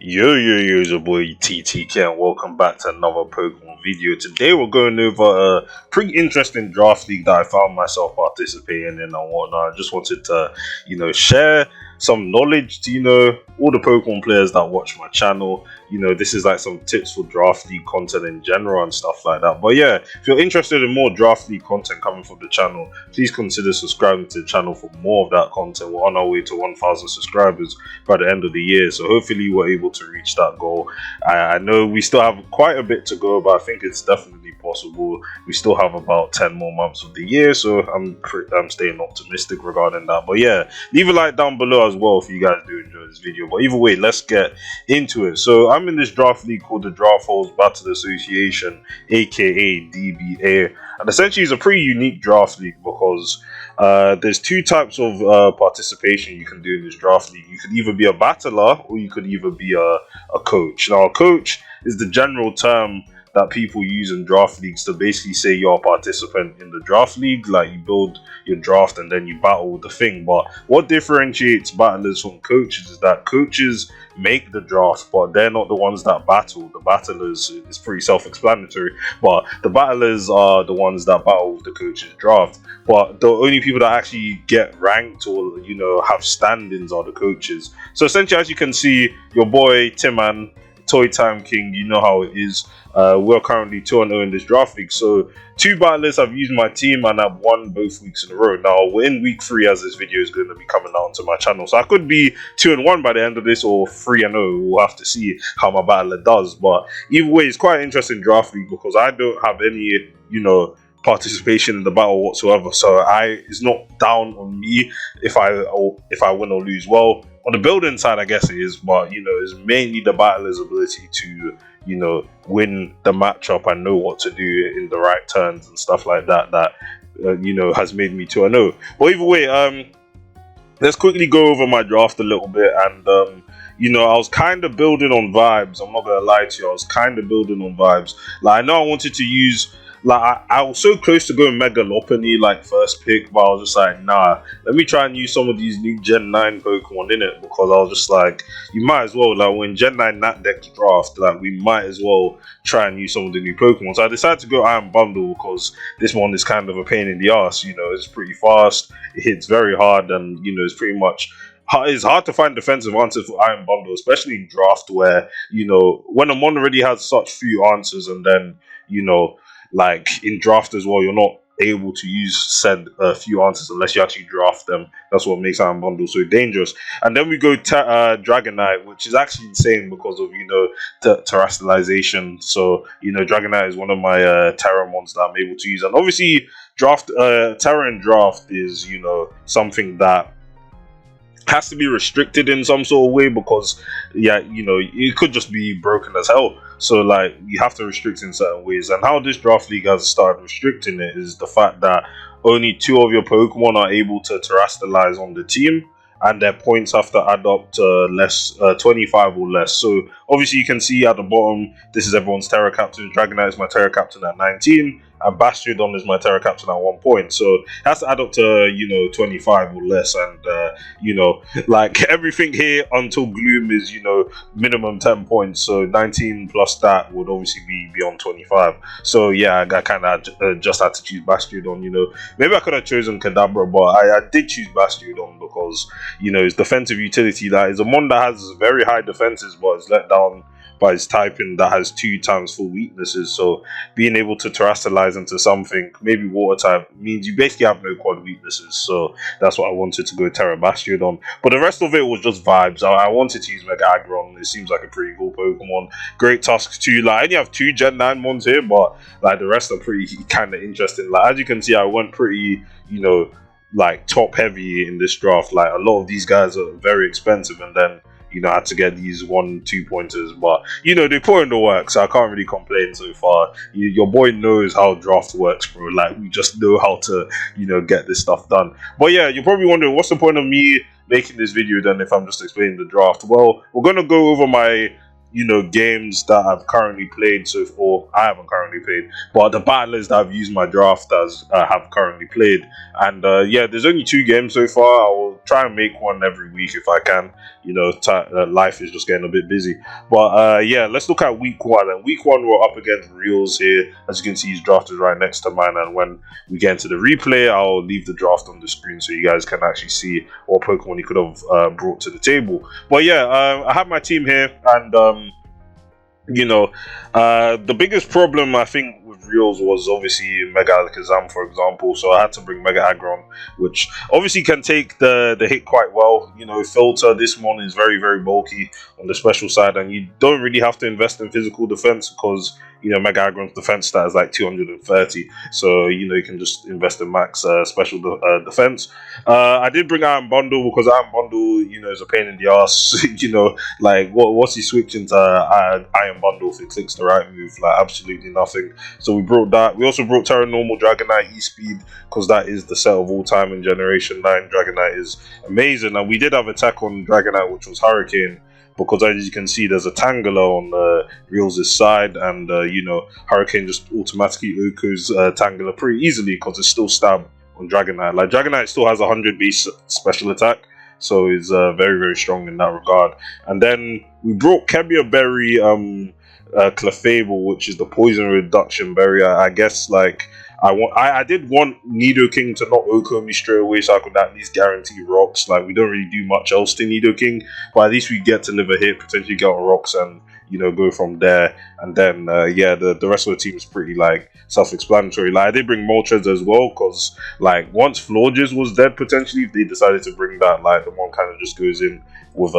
Yo, it's your boy TTK and welcome back to another Pokemon video. Today we're going over a pretty interesting draft league that I found myself participating in and whatnot. I just wanted to, share some knowledge to, all the Pokemon players that watch my channel. This is like some tips for draft league content in general and stuff like that. But yeah, if you're interested in more draft league content coming from the channel, please consider subscribing to the channel for more of that content. We're on our way to 1,000 subscribers by the end of the year, so hopefully we're able to reach that goal. I know we still have quite a bit to go, but I think it's definitely possible. We still have about 10 more months of the year, so I'm staying optimistic regarding that. But yeah, leave a like down below as well if you guys do enjoy this video. But either way, let's get into it. So I'm in this draft league called the Draft Holes Battle Association, aka DBA, and essentially it's a pretty unique draft league because there's two types of participation you can do in this draft league. You could either be a battler or you could either be a coach. Now, a coach is the general term that people use in draft leagues to basically say you're a participant in the draft league. Like, you build your draft and then you battle with the thing. But what differentiates battlers from coaches is that coaches make the draft, but they're not the ones that battle. The battlers, it's pretty self-explanatory, but the battlers are the ones that battle with the coach's draft. But the only people that actually get ranked or have standings are the coaches. So essentially, as you can see, your boy Timan, Toy Time King, you know how it is. We're currently 2-0 in this draft league. So 2 battlers have used my team and I've won both weeks in a row. Now we're in week 3 as this video is going to be coming out onto my channel. So I could be 2-1 by the end of this or 3-0. We'll have to see how my battler does. But either way, it's quite an interesting draft league because I don't have any, participation in the battle whatsoever. So it's not down on me if I win or lose. Well, on the building side, I guess it is, but it's mainly the battler's ability to win the matchup and know what to do in the right turns and stuff like that has made me 2-0. But either way, let's quickly go over my draft a little bit. And I was kind of building on vibes. I'm not gonna lie to you, I was kind of building on vibes. Like, I know I wanted to use, I was so close to going Mega Lopunny first pick, but I was just like, nah, let me try and use some of these new Gen 9 Pokemon in it, because I was just like, you might as well, when Gen 9 Nat Deck draft, we might as well try and use some of the new Pokemon. So I decided to go Iron Bundle because this one is kind of a pain in the ass. It's pretty fast, it hits very hard, and it's pretty much, it's hard to find defensive answers for Iron Bundle, especially in draft where, when a mon already has such few answers, and then, in draft as well, you're not able to use said few answers unless you actually draft them. That's what makes Iron Bundle so dangerous. And then we go Dragonite, which is actually insane because of terrestrialization. So Dragonite is one of my Terramons that I'm able to use. And obviously Terra in draft is something that has to be restricted in some sort of way because it could just be broken as hell. So you have to restrict in certain ways. And how this draft league has started restricting it is the fact that only 2 of your Pokemon are able to terrestrialize on the team, and their points have to add up to 25 or less. So obviously you can see at the bottom, this is everyone's Terra Captain. Dragonite is my Terra Captain at 19, and Bastiodon is my Terra Captain at 1 point. So it has to add up to 25 or less, and everything here until Gloom is minimum 10 points. So 19 plus that would obviously be beyond 25. So yeah, I kind of just had to choose Bastiodon. Maybe I could have chosen Kadabra, but I did choose Bastiodon because his defensive utility, that is a mon that has very high defenses but is let down by his typing that has 2 times full weaknesses. So being able to terrestrialize into something, maybe water type, means you basically have no quad weaknesses. So that's what I wanted to go Terra Bastiodon. But the rest of it was just vibes. I wanted to use Mega Aggron. It seems like a pretty cool Pokemon. Great Tusk too. I only have 2 Gen 9 ones here, but the rest are pretty kind of interesting. As you can see, I went pretty top heavy in this draft. A lot of these guys are very expensive, and then I had to get these 1-2 pointers, but they put in the work, so I can't really complain so far. Your boy knows how draft works, bro. We just know how to get this stuff done. But yeah, you're probably wondering, what's the point of me making this video then if I'm just explaining the draft? Well, we're gonna go over my games that I've currently played, or I haven't currently played, but the battlers that I've used my draft as have currently played. And yeah, there's only 2 games so far. I will try and make one every week if I can. life is just getting a bit busy. But yeah, let's look at week one. And week one, we're up against Reels here. As you can see, he's drafted right next to mine. And when we get into the replay, I'll leave the draft on the screen so you guys can actually see what Pokemon he could have brought to the table. But yeah, I have my team here, and the biggest problem I think with Reels was obviously Mega Alakazam, for example. So I had to bring Mega Aggron, which obviously can take the hit quite well. Filter, this one is very, very bulky on the special side, and you don't really have to invest in physical defense because Mega Aggron's defense stat is like 230. So you can just invest in max special defense. I did bring Iron Bundle because Iron Bundle, is a pain in the ass. Like what's he switching to Iron Bundle if it clicks the right move? Like absolutely nothing. So we brought that. We also brought Terra Normal Dragonite E-Speed because that is the set of all time in Generation 9. Dragonite is amazing, and we did have attack on Dragonite, which was Hurricane, because as you can see, there's a Tangela on Reels' side, and Hurricane just automatically Oko's Tangela pretty easily because it's still stab on Dragonite. Like Dragonite still has 100 base special attack, so it's very, very strong in that regard. And then we brought Kebia Berry, Clefable, which is the poison reduction berry. I guess like I did want Nidoking to not Oko me straight away so I could at least guarantee rocks. Like we don't really do much else to Nidoking, but at least we get to live a hit, potentially get on rocks, and go from there. And then the rest of the team is pretty like self-explanatory. Like I did bring Moltres as well because like once Florges was dead, potentially if they decided to bring that, like the one kind of just goes in with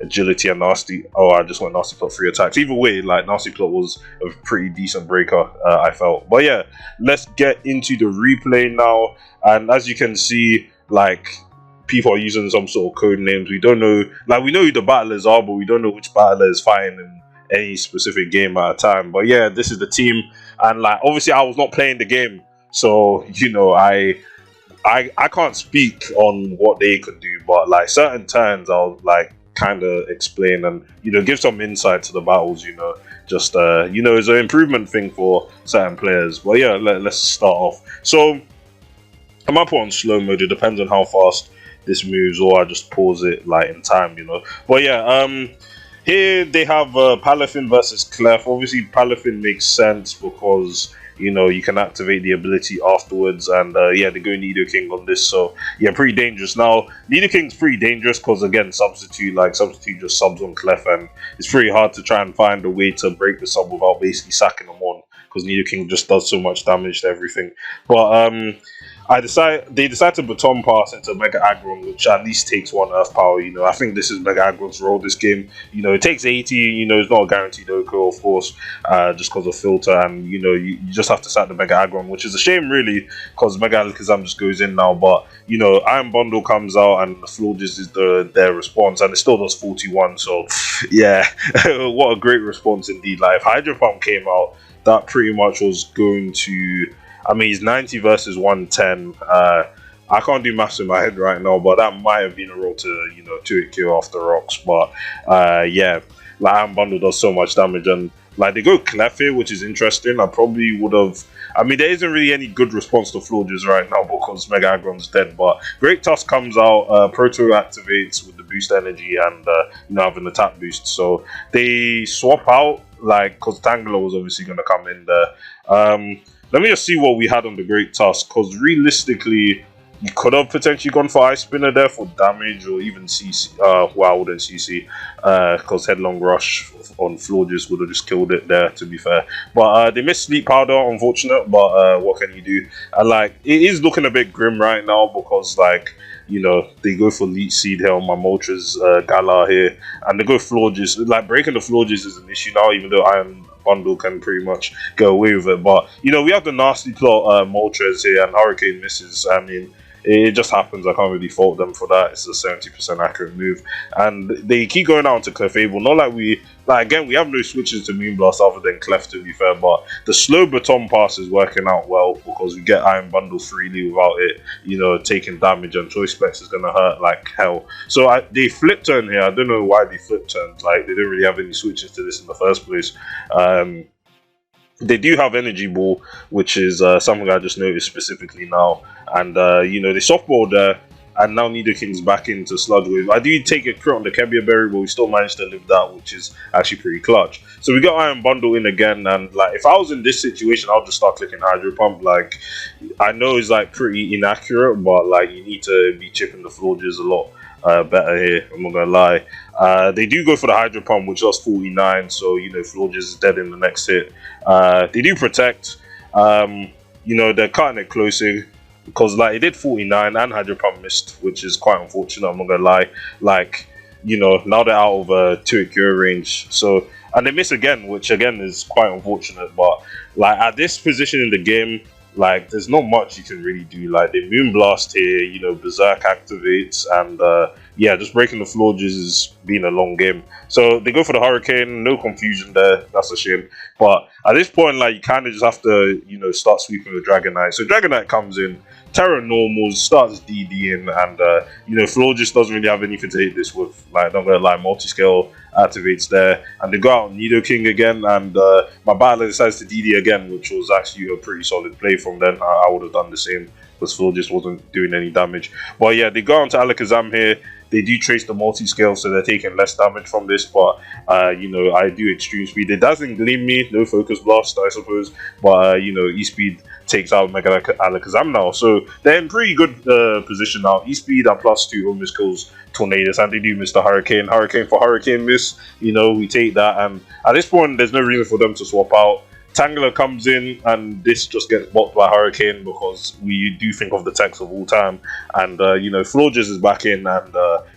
agility and nasty. Oh, I just went nasty plot 3 attacks. Either way, like nasty plot was a pretty decent breaker, I felt. But yeah, let's get into the replay now. And as you can see, like people are using some sort of code names. We don't know, like we know who the battlers are, but we don't know which battler is fighting in any specific game at a time. But yeah, this is the team, and like obviously I was not playing the game, so I can't speak on what they could do, but like certain turns I'll like kind of explain and give some insight to the battles. Just it's an improvement thing for certain players. But yeah, let's start off. So I might put on slow mode. It depends on how fast this moves, or I just pause it like in time. But yeah, here they have Palafin versus Clef. Obviously Palafin makes sense because you can activate the ability afterwards, and yeah, they go Nidoking on this, so yeah, pretty dangerous. Now Nidoking's pretty dangerous because again, substitute just subs on Clef, and it's pretty hard to try and find a way to break the sub without basically sacking them on, because Nidoking just does so much damage to everything. But they decide to baton pass into Mega Aggron, which at least takes 1 Earth Power. I think this is Mega Aggron's role this game. It takes 80. It's not a guaranteed Oko, of course, just because of filter, and you just have to sack the Mega Aggron, which is a shame really, because Mega Alakazam just goes in now. But Iron Bundle comes out, and the Florges is their response, and it still does 41. So yeah, what a great response indeed. Like if Hydro Pump came out, that pretty much was going to. I mean, he's 90 versus 110. I can't do maths in my head right now, but that might have been a roll to, 2-hit kill off the rocks. But yeah, like Iron Bundle does so much damage, and like they go Clef here, which is interesting. I probably would have. I mean, there isn't really any good response to Florges right now because Mega Aggron's dead. But Great Tusk comes out, Proto activates with the boost energy and have an attack boost. So they swap out, like, because Tangela was obviously going to come in there. Let me just see what we had on the Great Tusk, because realistically, you could have potentially gone for Ice Spinner there for damage, or even CC. Well, I wouldn't CC, because Headlong Rush on Florges would have just killed it there, to be fair. But they missed Sleep Powder, unfortunate, but what can you do? And like, it is looking a bit grim right now, because like, they go for Leech Seed here on my Moltres Galar here, and they go Florges. Like, breaking the Florges is an issue now, even though Iron Bundle can pretty much go away with it. But we have the nasty plot Moltres here, and Hurricane misses. I mean, it just happens. I can't really fault them for that. It's a 70% accurate move, and they keep going out to Clefable. Not like we again, we have no switches to Moonblast other than Clef, to be fair, but the slow baton pass is working out well because we get Iron Bundle freely without it taking damage, and Choice Specs is gonna hurt like hell. So they flip turn here. I don't know why they flip turned. Like, they don't really have any switches to this in the first place. They do have Energy Ball, which is something I just noticed specifically now. And, they softball there. and now Nidoking's back into Sludge Wave. I do take a crit on the Kebia Berry, but we still managed to live that, which is actually pretty clutch. So we got Iron Bundle in again, and like if I was in this situation, I'll just start clicking Hydro Pump. Like I know it's like pretty inaccurate, but like you need to be chipping the Florges a lot better here. I'm not gonna lie. They do go for the Hydro Pump, which does 49, so you know Florges is dead in the next hit. They do protect. You know they're cutting it closer because like it did 49 and Hydro Pump missed, which is quite unfortunate. I'm not gonna lie. Like you know now they're out of 2 Cure range, so and they miss again, which again is quite unfortunate. But like at this position in the game, like there's not much you can really do. Like they Moonblast here, you know, Berserk activates, and yeah, just breaking the floor just is being a long game. So they go for the Hurricane, no confusion there. That's a shame. But at this point, like you kind of just have to, you know, start sweeping with Dragonite. So Dragonite comes in, Terra normals, starts DDing, and you know, Floor just doesn't really have anything to hit this with. Like, not gonna lie, multi-scale activates there, and they go out Nidoking again, and my battler decides to DD again, which was actually a pretty solid play from then. I would have done the same, because Floor just wasn't doing any damage. But yeah, they go on to Alakazam here. They do trace the multi-scale, so they're taking less damage from this, but, you know, I do extreme speed. It doesn't gleam me, no focus blast, I suppose, but, you know, E-speed takes out Mega Alakazam now, so they're in pretty good position now. E-speed and +2 almost kills Tornadus, and they do miss the Hurricane. Hurricane for Hurricane miss, you know, we take that, and at this point, there's no reason for them to swap out. Tangela comes in, and this just gets blocked by Hurricane because we do think of the techs of all time. And, you know, Florges is back in, and,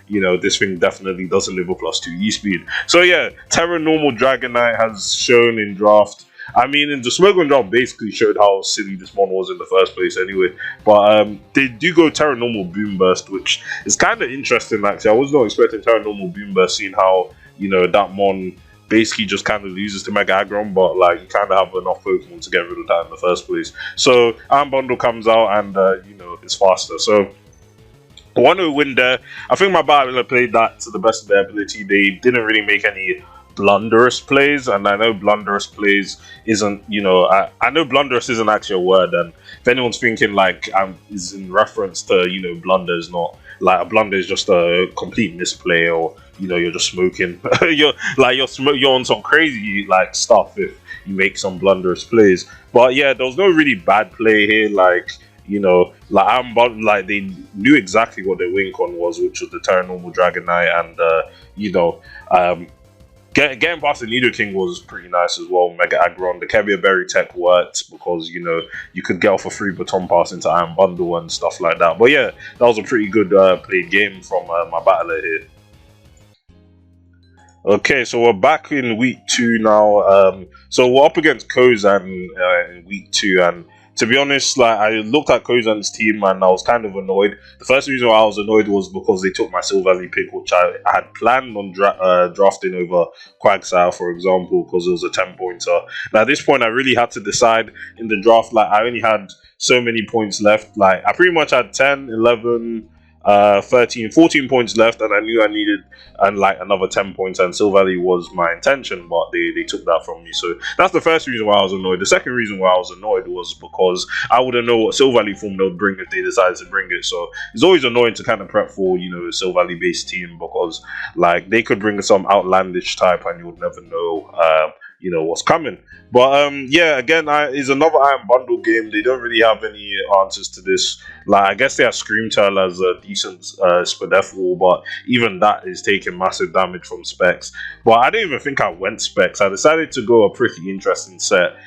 you know, this thing definitely doesn't live a +2 E-speed. So, yeah, Terra Normal Dragonite has shown in draft. I mean, in the Smogon draft basically showed how silly this mon was in the first place anyway. But they do go Terra Normal Boom Burst, which is kind of interesting, actually. I was not expecting Terra Normal Boom Burst, seeing how, you know, that mon basically just kind of loses to Mega Aggron, but like you kind of have enough Pokemon to get rid of that in the first place. So Iron Bundle comes out, and you know, it's faster. So 1-0 win there. I think my battler played that to the best of their ability. They didn't really make any blunderous plays, and I know blunderous plays isn't, you know, I know blunderous isn't actually a word, and if anyone's thinking like is in reference to, you know, blunder is not like a blunder is just a complete misplay, or you know, you're just smoking. you're on some crazy like stuff if you make some blunderous plays. But yeah, there was no really bad play here. Like, you know, like they knew exactly what their win con was, which was the Terra Normal Dragonite, and you know, getting past the Nidoking was pretty nice as well. Mega Aggron, the Kebia Berry tech worked because, you know, you could get off a free baton pass into Iron Bundle and stuff like that. But yeah, that was a pretty good played game from my battler here. Okay, so we're back in week 2 now. So we're up against Kozan in week 2, and to be honest, like I looked at Kozan's team and I was kind of annoyed. The first reason why I was annoyed was because they took my Silvally pick, which I had planned on drafting over Quagsire, for example, because it was a 10-pointer. Now at this point, I really had to decide in the draft. Like I only had so many points left. Like I pretty much had 10, 11. 13, 14 points left, and I knew I needed like another 10 points, and Silvally was my intention, but they took that from me. So that's the first reason why I was annoyed. The second reason why I was annoyed was because I wouldn't know what Silvally form they would bring if they decided to bring it. So it's always annoying to kind of prep for, you know, a Silvally based team, because like they could bring some outlandish type and you would never know you know what's coming. But yeah, again, it's another Iron Bundle game. They don't really have any answers to this. Like I guess they have Screamtail as a decent Spadeful, but even that is taking massive damage from Specs. But I didn't even think I went Specs. I decided to go a pretty interesting set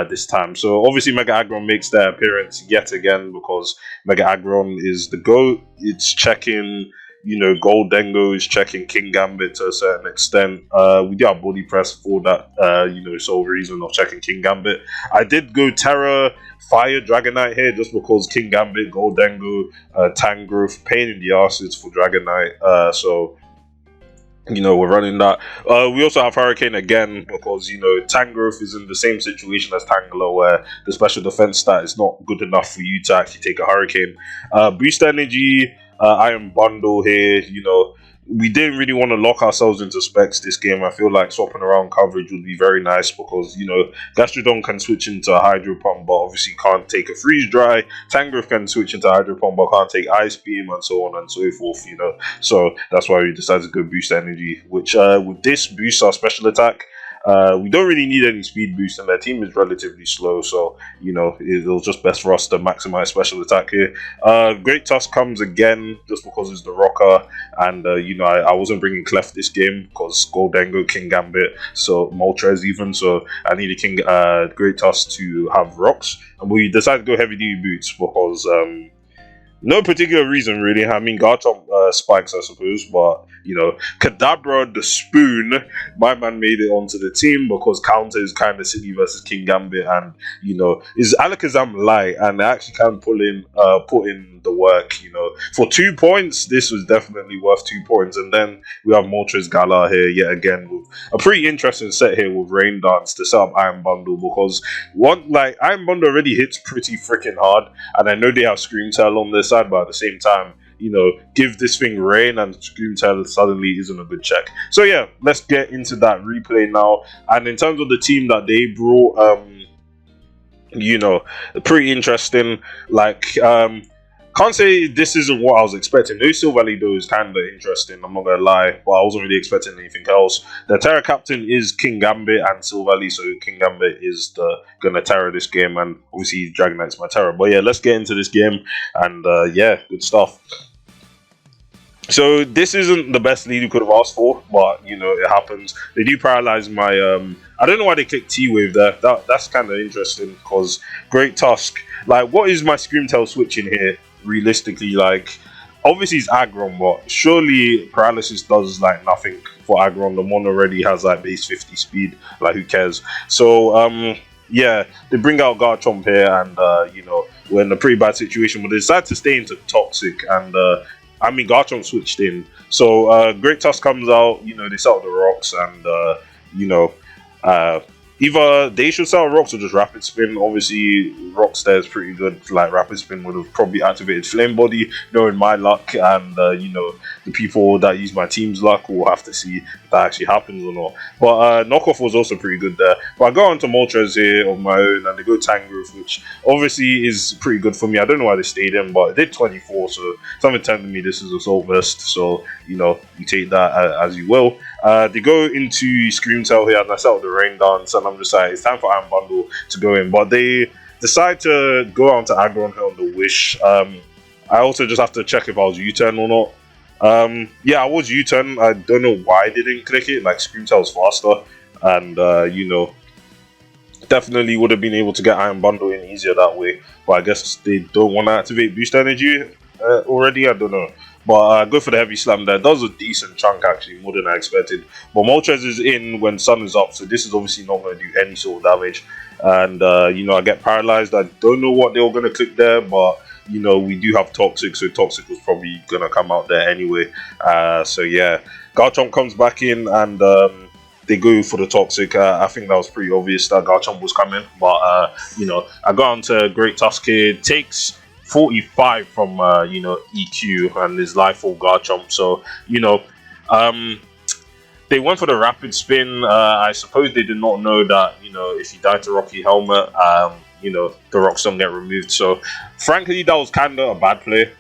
this time. So obviously Mega Aggron makes their appearance yet again, because Mega Aggron is the GOAT. It's checking, you know, Goldengo is checking Kingambit to a certain extent. We do have Body Press for that, you know, sole reason of checking Kingambit. I did go Terra Fire Dragonite here just because Kingambit, Goldengo, Tangrowth, pain in the asses for Dragonite. So, you know, we're running that. We also have Hurricane again because, you know, Tangrowth is in the same situation as Tangela, where the special defense stat is not good enough for you to actually take a Hurricane. Boost Energy, Iron Bundle here, you know, we didn't really want to lock ourselves into specs this game. I feel like swapping around coverage would be very nice because, Gastrodon can switch into a Hydro Pump, but obviously can't take a Freeze Dry. Tangrowth can switch into Hydro Pump, but can't take Ice Beam, and so on and so forth. So that's why we decided to go Boost Energy, which with this boosts our special attack. We don't really need any speed boost, and their team is relatively slow, so it'll just best for us to maximize special attack here. Great Tusk comes again just because it's the rocker, and I wasn't bringing Clef this game because Goldengo, King Gambit, so Moltres even, so I needed Great Tusk to have rocks, and we decided to go heavy duty boots because no particular reason, really. I mean, Garchomp spikes, I suppose, but, Kadabra the Spoon, my man made it onto the team because counter is kind of silly versus King Gambit, and, is Alakazam light, and they actually can put in the work, For 2 points, this was definitely worth 2 points, and then we have Moltres Galar here yet again with a pretty interesting set here with Rain Dance to set up Iron Bundle, because Iron Bundle already hits pretty freaking hard, and I know they have Scream Tail on their side, but at the same time, give this thing Rain and Scream Tail suddenly isn't a good check. So yeah, let's get into that replay now. And in terms of the team that they brought, pretty interesting. Can't say this isn't what I was expecting. No Silvally though is kind of interesting, I'm not gonna lie, but I wasn't really expecting anything else. The Terra Captain is King Gambit and Silvally, so King Gambit is gonna Terra this game, and obviously Dragonite's my Terra. But yeah, let's get into this game, and good stuff. So this isn't the best lead you could have asked for, but it happens. They do paralyze my I don't know why they clicked T-Wave there. That's kind of interesting because Great Tusk. What is my Scream Tail switching here? Realistically, obviously it's Aggron, but surely Paralysis does nothing for Aggron. The Mon already has base 50 speed, who cares? So yeah, they bring out Garchomp here, and we're in a pretty bad situation, but they decide to stay into Toxic, and Garchomp switched in, so Great Tusk comes out, they set out the rocks, and either they should sell rocks or just Rapid Spin. Obviously, Rocks there is pretty good. Rapid Spin would have probably activated Flame Body, knowing my luck, and the people that use my team's luck will have to see if that actually happens or not. But Knockoff was also pretty good there. But I go on to Moltres here of my own, and they go Tangrowth, which obviously is pretty good for me. I don't know why they stayed in, but it did 24, so something telling me this is Assault Vest, so you take that as you will. They go into Scream Tail here, and I set up the Rain Dance, and I'm just like, it's time for Iron Bundle to go in. But they decide to go on to Aggron here on the Wish. I also just have to check if I was U-turn or not. Yeah, I was U-turn. I don't know why they didn't click it. Scream Tail's faster, and definitely would have been able to get Iron Bundle in easier that way. But I guess they don't want to activate Boost Energy already. I don't know. But go for the Heavy Slam there. Does a decent chunk, actually, more than I expected. But Moltres is in when Sun is up, so this is obviously not going to do any sort of damage. And, I get paralyzed. I don't know what they were going to click there, but, we do have Toxic, so Toxic was probably going to come out there anyway. So, yeah. Garchomp comes back in, and they go for the Toxic. I think that was pretty obvious that Garchomp was coming. But, I got on to Great Tusk here. Takes 45 from EQ and his life for Garchomp, so they went for the Rapid Spin. I suppose they did not know that if you die to Rocky Helmet, the rocks don't get removed. So frankly, that was kind of a bad play.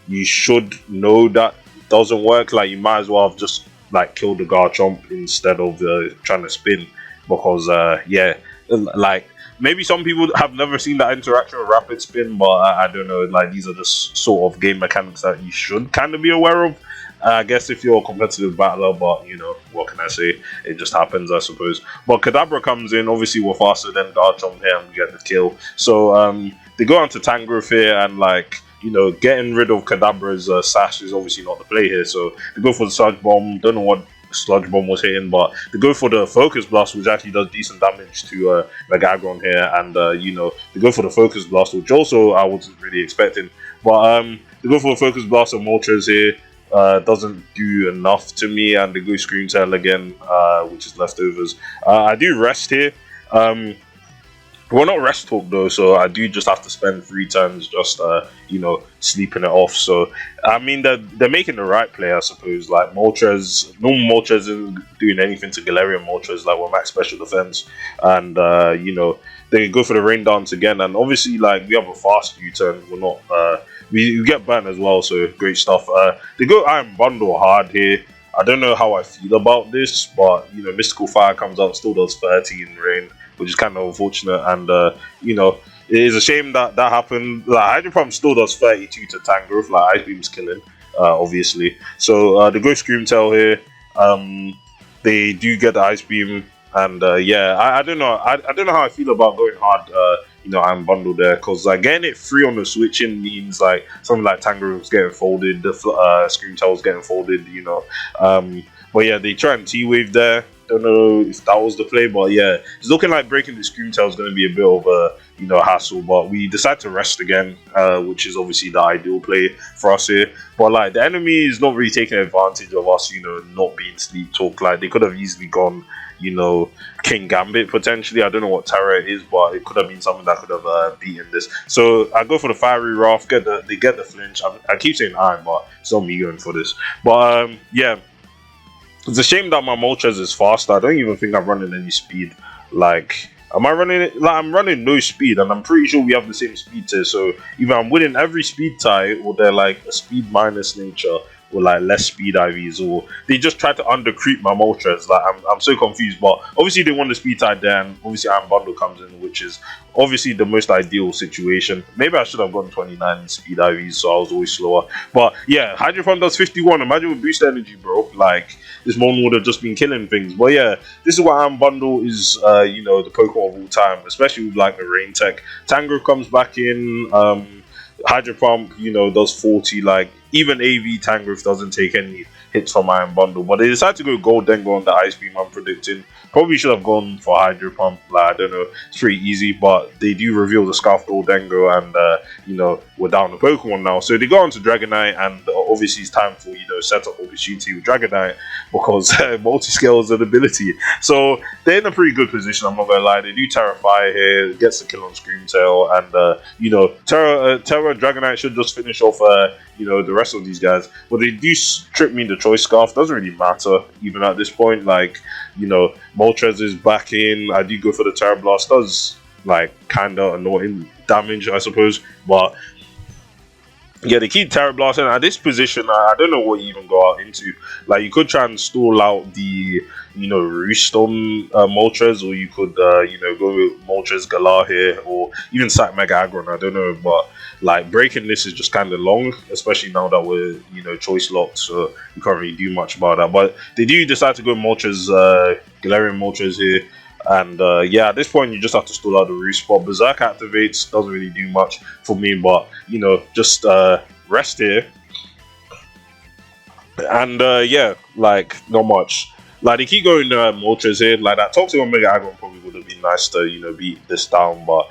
You should know that doesn't work. You might as well have just killed the Garchomp instead of trying to spin, because maybe some people have never seen that interaction with Rapid Spin, but I don't know. These are just sort of game mechanics that you should kind of be aware of. I guess if you're a competitive battler, but what can I say? It just happens, I suppose. But Kadabra comes in. Obviously, we're faster than Garchomp here and we get the kill. So they go on to Tangrowth here, and getting rid of Kadabra's sash is obviously not the play here. So they go for the Sludge Bomb. Don't know what Sludge Bomb was hitting, but they go for the Focus Blast, which actually does decent damage to Megagon here, and they go for the Focus Blast, which also I wasn't really expecting, but they go for the Focus Blast on Moltres here. Doesn't do enough to me, and they go Scream Tail again, which is leftovers. I do rest here. We're not rest talk though, so I do just have to spend 3 turns just sleeping it off. So I mean they're making the right play, I suppose. Like Moltres, normal Moltres isn't doing anything to Galarian Moltres, like we're max special defense, and they go for the rain dance again, and obviously like we have a fast U-turn. We're not we get burnt as well, so great stuff. They go Iron Bundle hard here. I don't know how I feel about this, but Mystical Fire comes out, still does 30 in rain, which is kind of unfortunate. And it is a shame that happened. Like Hydro Pump still does 32 to Tangrowth. Like Ice Beam's killing, obviously. So the Ghost Screamtail here, they do get the Ice Beam, and I don't know. I don't know how I feel about going hard. I'm bundled there because like getting it free on the switching means like something like Tangrowth's getting folded, the Screamtail's getting folded. But yeah, they try and T-Wave there. Don't know if that was the play, but yeah, it's looking like breaking the Screamtail is going to be a bit of a hassle. But we decide to rest again, which is obviously the ideal play for us here. But like the enemy is not really taking advantage of us, not being sleep talk. Like they could have easily gone, King Gambit potentially. I don't know what Terra is, but it could have been something that could have beaten this. So I go for the Fiery Wrath. They get the flinch. I keep saying Iron, but it's not me going for this. But yeah. It's a shame that my Moltres is fast. I don't even think I'm running any speed. Like, am I running it? Like, I'm running no speed, and I'm pretty sure we have the same speed tier. So either I'm winning every speed tie, or they're like a speed minus nature, or like less speed IVs, or they just try to undercreep my Moltres. Like, I'm so confused. But obviously they won the speed tie there, and obviously Iron Bundle comes in, which is obviously the most ideal situation. Maybe I should have gone 29 in speed IVs, so I was always slower. But yeah, Hydro Pump does 51. Imagine with boost energy, bro. Like, this Mon would have just been killing things. But yeah, this is why Iron Bundle is, the Pokemon of all time, especially with like the Rain Tech. Tangrowth comes back in. Hydro Pump, does 40. Like, even AV Tangrowth doesn't take any hits from Iron Bundle. But they decided to go Gold Dengo on the Ice Beam, I'm predicting. Probably should have gone for Hydro Pump. Like, I don't know. It's pretty easy. But they do reveal the Scarf Gold Dengo, and, we're down the Pokemon now. So they go on to Dragonite, and obviously it's time for, setup opportunity with Dragonite, because multi-scale is an ability. So they're in a pretty good position, I'm not going to lie. They do Terra Fire here, gets the kill on Screamtail, and, Terra Dragonite should just finish off, the rest of these guys. But they do trip me in the Choice Scarf. Doesn't really matter, even at this point. Like, Moltres is back in. I do go for the Terra Blast. Does, like, kind of annoying damage, I suppose. But yeah, they keep Terra Blasting. At this position, I don't know what you even go out into. Like, you could try and stall out the, Roost on Moltres, or you could, go with Moltres Galar here, or even sack Mega Aggron. I don't know, but like breaking this is just kind of long, especially now that we're, choice locked, so we can't really do much about that. But they do decide to go Moltres, Galarian Moltres here. And yeah, at this point you just have to stall out the Roost. But Berserk activates, doesn't really do much for me, but just rest here. And yeah, like not much. Like they keep going Moltres here. Like that Toxic Omega Aggron probably would have been nice to beat this down, but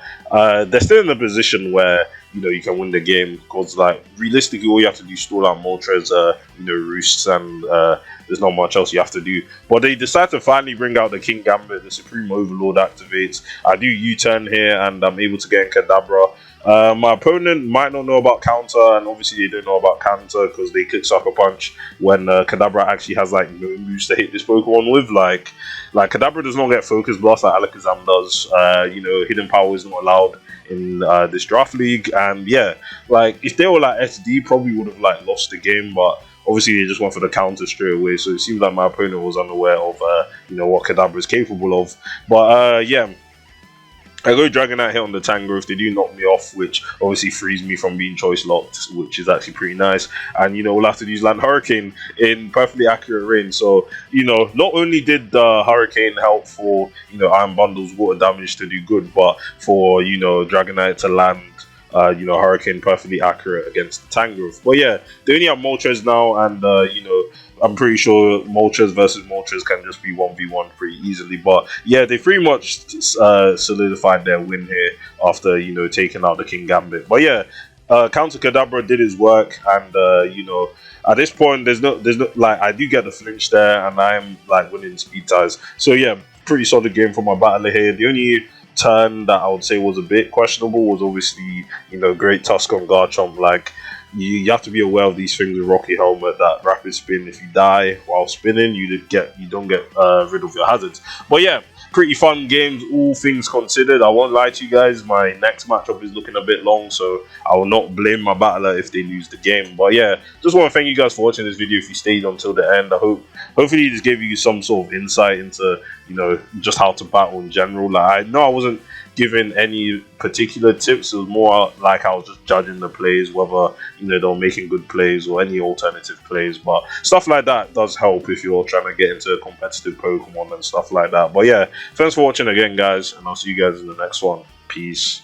they're still in a position where you can win the game, because like realistically all you have to do is stall out Moltres, Roosts, and there's not much else you have to do. But they decide to finally bring out the King Gambit. The Supreme Overlord activates. I do U-turn here, and I'm able to get in Kadabra. My opponent might not know about counter, and obviously they don't know about counter because they click Sucker Punch when Kadabra actually has like no moves to hit this Pokemon with. Like Kadabra does not get Focus Blast like Alakazam does. Hidden Power is not allowed in this draft league, and yeah, like if they were like SD, probably would have like lost the game, but obviously they just went for the counter straight away. So it seems like my opponent was unaware of what Kadabra is capable of. But yeah, I go Dragonite hit on the Tangrowth. They do knock me off, which obviously frees me from being choice locked, which is actually pretty nice. And we'll have to use Land Hurricane in perfectly accurate range. So not only did the Hurricane help for Iron Bundle's water damage to do good, but for Dragonite to land Hurricane perfectly accurate against the Tangrowth. But yeah, they only have Moltres now, and I'm pretty sure Moltres versus Moltres can just be 1v1 pretty easily. But yeah, they pretty much solidified their win here after taking out the King Gambit. But yeah, Counter Kadabra did his work, and at this point there's no like I do get the flinch there, and I'm like winning speed ties. So yeah, pretty solid game for my battler here. The only turn that I would say was a bit questionable was obviously, you know, Great Tusk on Garchomp. Like, you have to be aware of these things with Rocky Helmet, that rapid spin, if you die while spinning, you don't get rid of your hazards. But yeah, pretty fun games, all things considered. I won't lie to you guys, my next matchup is looking a bit long, so I will not blame my battler if they lose the game. But yeah, just want to thank you guys for watching this video. If you stayed until the end, hopefully this gave you some sort of insight into, you know, just how to battle in general. Like, I know I wasn't giving any particular tips, it was more like I was just judging the plays, whether, you know, they're making good plays or any alternative plays. But stuff like that does help if you're trying to get into competitive Pokemon and stuff like that. But yeah, thanks for watching again, guys, and I'll see you guys in the next one. Peace.